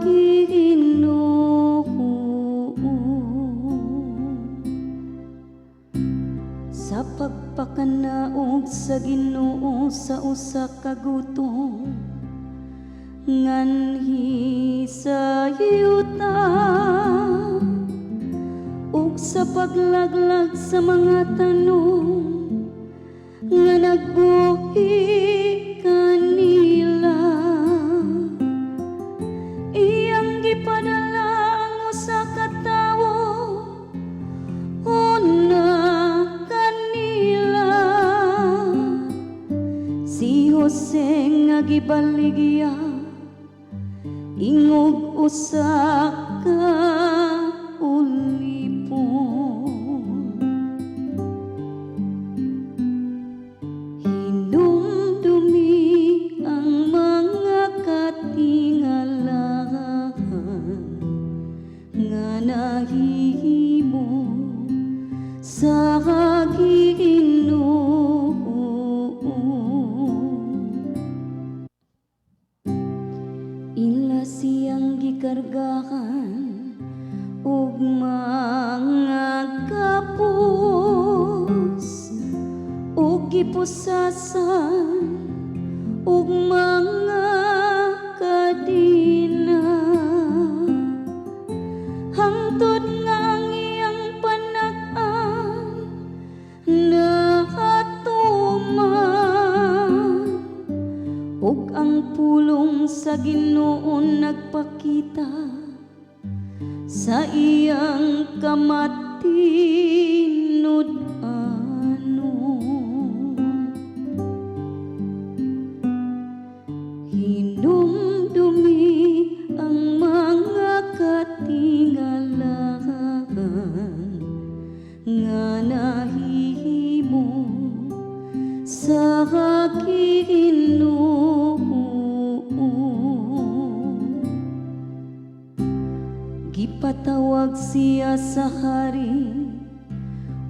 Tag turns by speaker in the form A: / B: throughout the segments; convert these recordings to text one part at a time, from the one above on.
A: Ginoo. Sa pagpakanaog sa Ginoo sa usa ka gutom nganhi sa yuta, ug sa paglaglag sa mga tanong nga nagbuhi kanila, iyang gipadala ang usa ka tawo una kanila, si Jose nga gibaligya ingog usa ka ulipon. Hinumdumi ang mga katingalahan nga nahihimo sa Ginoo. Ila siyang gikargahan ug mga kapos ug gipusasan ug mga kadina, hangtod nga ang iyang panak-an naatuman, ug ang pulong sa Ginoo nagpakita sa iyang kamatinud-ano. Hinumdumi ang mga katingalahan nga nahihimo sa Ginoo. Gipatawag siya sa hari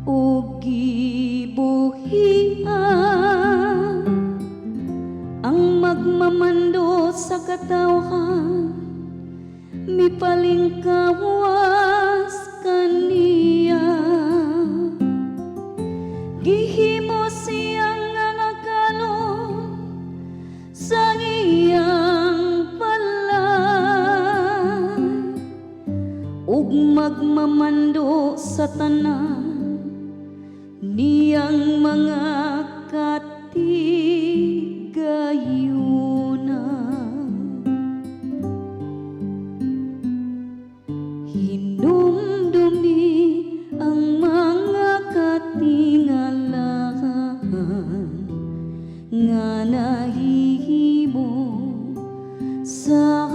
A: ug gibuhian ang magmamando sa katawhan, mipalingkawas kaniya. Gihimo siyang nangakalon sa iyang balay ug magmamando sa tanan niyang mga katigayuna. Hinumdumi ang mga katingalahan nga nahihimo sa